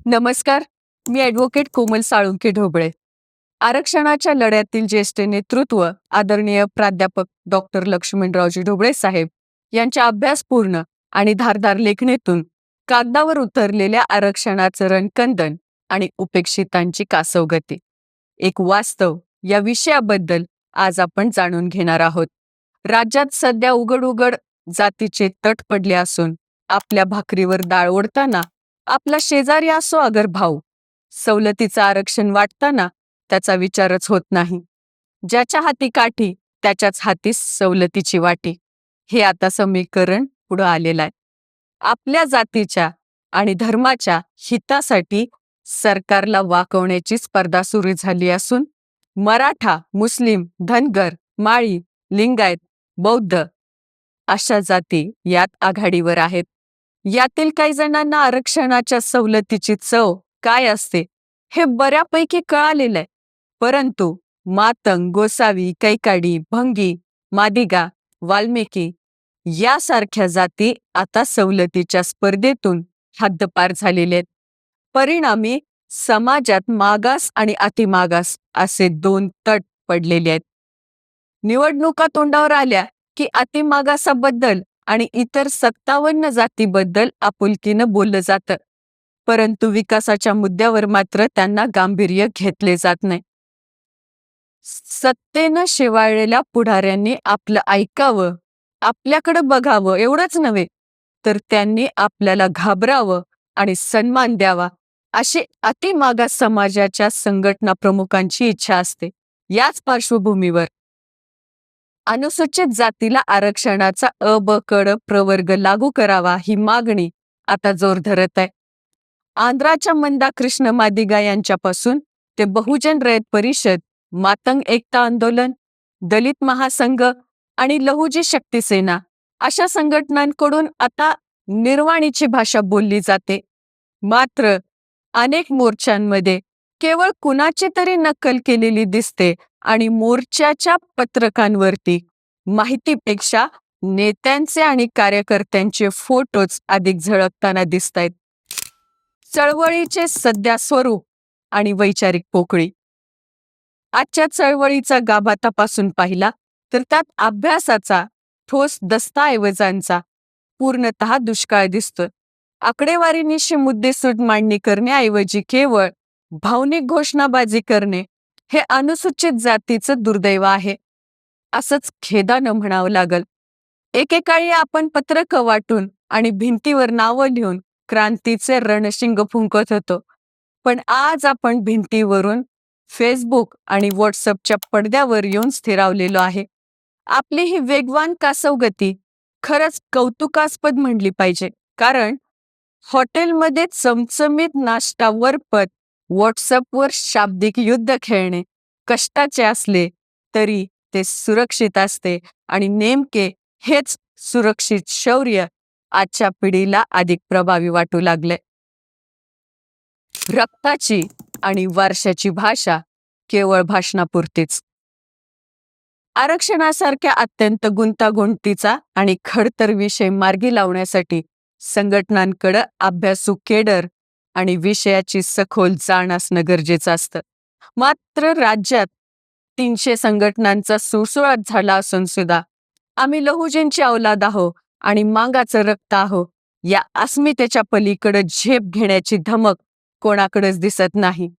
नमस्कार. मी ॲडव्होकेट कोमल साळुंखे ढोबळे. आरक्षणाच्या लढ्यातील ज्येष्ठ नेतृत्व आदरणीय प्राध्यापक डॉक्टर लक्ष्मणरावजी ढोबळे साहेब यांच्या अभ्यासपूर्ण आणि धारदार लेखणीतून कागदावर उतरलेल्या आरक्षणाचं रणकंदन आणि उपेक्षितांची कासवगती, एक वास्तव या विषयाबद्दल आज आपण जाणून घेणार आहोत. राज्यात सध्या उघड उघड जातीचे तट पडले असून आपल्या भाकरीवर डाळ ओढताना आपला शेजारी असो अगर भाऊ, सवलतीचं आरक्षण वाटताना त्याचा विचारच होत नाही. ज्याच्या हाती काठी त्याच्याच हाती सवलतीची वाटी, हे आता समीकरण पुढं आलेलं आहे. आपल्या जातीच्या आणि धर्माच्या हितासाठी सरकारला वाकवण्याची स्पर्धा सुरू झाली असून मराठा, मुस्लिम, धनगर, माळी, लिंगायत, बौद्ध अशा जाती यात आघाडीवर आहेत. यातील काही जणांना आरक्षणाच्या सवलतीची चव काय असते हे बऱ्यापैकी कळालेलं आहे. परंतु मातंग, गोसावी, कैकाडी, भंगी, मादिगा, वाल्मिकी यासारख्या जाती आता सवलतीच्या स्पर्धेतून हद्दपार झालेल्या आहेत. परिणामी समाजात मागास आणि अतिमागास असे दोन तट पडलेले आहेत. निवडणुका तोंडावर आल्या की अतिमागासाबद्दल आणि इतर 57 जातीबद्दल आपुलकीनं बोललं जातं, परंतु विकासाच्या मुद्द्यावर मात्र त्यांना गांभीर्य घेतले जात नाही. सत्तेनं शेवाळलेल्या पुढाऱ्यांनी आपलं ऐकावं, आपल्याकडं बघावं एवढंच नव्हे, तर त्यांनी आपल्याला घाबरावं आणि सन्मान द्यावा अशी अतिमागास समाजाच्या संघटना प्रमुखांची इच्छा असते. याच पार्श्वभूमीवर अनुसूचित जातीला आरक्षणाचा अ, ब, क, ड प्रवर्ग लागू करावा ही मागणी आता जोर धरत आहे. आंध्राच्या मंदा कृष्ण मादिगा यांच्यापासून ते बहुजन रयत परिषद, मातंग एकता आंदोलन, दलित महासंघ आणि लहुजी शक्ती सेना अशा संघटनांकडून आता निर्वाणीची भाषा बोलली जाते. मात्र अनेक मोर्चांमध्ये केवळ कुणाची तरी नक्कल केलेली दिसते आणि मोर्चाच्या पत्रकांवरती माहितीपेक्षा नेत्यांचे आणि कार्यकर्त्यांचे फोटोच अधिक झळकताना दिसतायत. चळवळीचे सध्या स्वरूप आणि वैचारिक पोकळी. आजच्या चळवळीचा गाभा तपासून पाहिला तर त्यात अभ्यासाचा, ठोस दस्तऐवजांचा पूर्णतः दुष्काळ दिसतो. आकडेवारीनिशी मुद्देसूद मांडणी करण्याऐवजी केवळ भावनिक घोषणाबाजी करणे हे अनुसूचित जातीचं दुर्दैव आहे, असंच खेदानं म्हणावं लागल. एकेकाळी आपण पत्रकं वाटून आणि भिंतीवर नावं लिहून क्रांतीचे रणशिंग फुंकत होतो, पण आज आपण भिंतीवरून फेसबुक आणि व्हॉट्सअपच्या पडद्यावर येऊन स्थिरावलेलो आहे. आपली ही वेगवान कासवगती खरंच कौतुकास्पद म्हणली पाहिजे, कारण हॉटेलमध्ये चमचमीत नाश्ता वरपत व्हॉट्सअपवर शाब्दिक युद्ध खेळणे कष्टाचे असले तरी ते सुरक्षित असते आणि नेमके हेच सुरक्षित शौर्य आजच्या पिढीला अधिक प्रभावी वाटू लागले. रक्ताची आणि वारशाची भाषा केवळ भाषणापुरतीच. आरक्षणासारख्या अत्यंत गुंतागुंतीचा आणि खडतर विषय मार्गी लावण्यासाठी संघटनांकडे अभ्यासू केडर आणि विषयाची सखोल जाण असणं गरजेचं असतं. मात्र राज्यात 300 संघटनांचा सुळसुळाट झाला असून सुद्धा आम्ही लहुजींची औलाद आहो आणि मांगाचं रक्त आहो या अस्मितेच्या पलीकडे झेप घेण्याची धमक कोणाकडेच दिसत नाही.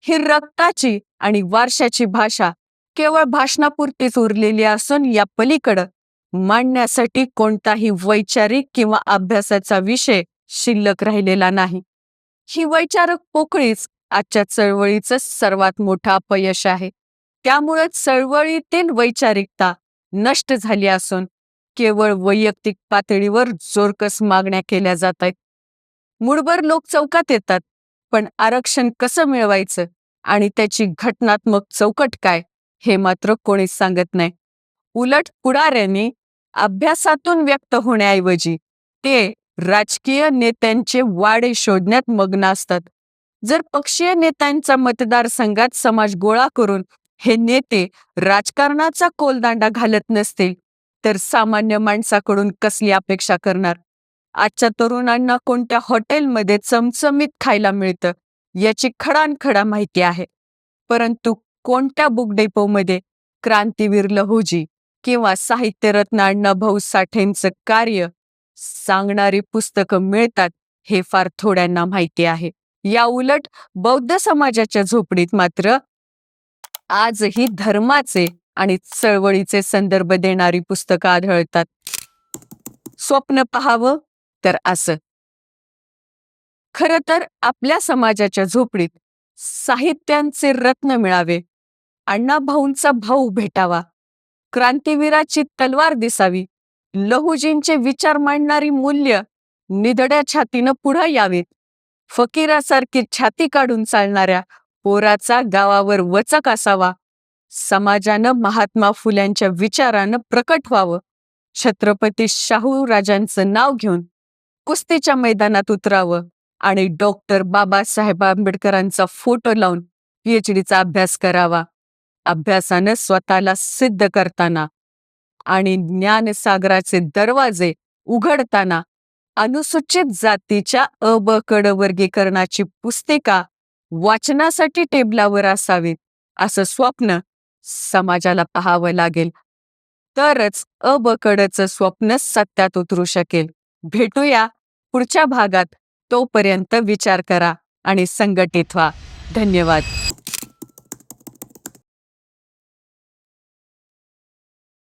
ही रक्ताची आणि वारशाची भाषा केवळ भाषणापुरतीच उरलेली असून या पलीकडं मांडण्यासाठी कोणताही वैचारिक किंवा अभ्यासाचा विषय शिल्लक राहिलेला नाही. ही वैचारिक पोकळीच आजच्या चळवळीचं सर्वात मोठं अपयश आहे. त्यामुळे चळवळीतील वैचारिकता नष्ट झाली असून केवळ वैयक्तिक पातळीवर जोरकस मागण्या केल्या जात आहेत. मूठभर लोक चौकात येतात, पण आरक्षण कसं मिळवायचं आणि त्याची घटनात्मक चौकट काय हे मात्र कोणीच सांगत नाही. उलट पुढाऱ्यांनी अभ्यासातून व्यक्त होण्याऐवजी ते राजकीय नेत्यांचे वाडे शोधण्यात मग्न असतात. जर पक्षीय नेत्यांचा मतदारसंघात समाज गोळा करून हे नेते राजकारणाचा कोलदांडा घालत नसतील तर सामान्य माणसाकडून कसली अपेक्षा करणार. आजच्या तरुणांना कोणत्या हॉटेलमध्ये चमचमीत खायला मिळतं याची खडानखडा माहिती आहे. परंतु कोणत्या बुक डेपोमध्ये क्रांतीवीर लहुजी किंवा साहित्यरत्न अण्णाभाऊ साठेंचं कार्य सांगणारी पुस्तकं मिळतात हे फार थोड्यांना माहिती आहे. या उलट बौद्ध समाजाच्या झोपडीत मात्र आजही धर्माचे आणि चळवळीचे संदर्भ देणारी पुस्तकं आढळतात. स्वप्न पहावं तर असं. खरं तर आपल्या समाजाच्या झोपडीत साहित्यांचे रत्न मिळावे, अण्णाभाऊंचा भाऊ भेटावा, क्रांतीवीराची तलवार दिसावी, लहुजींचे विचार मांडणारी मूल्य निधड्या छातीनं पुढं यावीत, फकीरासारखी छाती काढून चालणाऱ्या पोराचा गावावर वचक असावा, समाजानं महात्मा फुल्यांच्या विचारानं प्रकट व्हावं, छत्रपती शाहू राजांचं नाव घेऊन कुस्तीच्या मैदानात उतरावं आणि डॉक्टर बाबासाहेब आंबेडकरांचा फोटो लावून PhDचा अभ्यास करावा. अभ्यासानं स्वतःला सिद्ध करताना आणि ज्ञानसागराचे दरवाजे उघडताना अनुसूचित जातीच्या ब ड वर्गीकरणाची पुस्तिका वाचनासाठी टेबलावर असावीत असं स्वप्न समाजाला पाहावं लागेल. तरच ब कडचं स्वप्न सत्यात उतरू शकेल. भेटूया पुढच्या भागात. तोपर्यंत विचार करा आणि संघटित व्हा. धन्यवाद.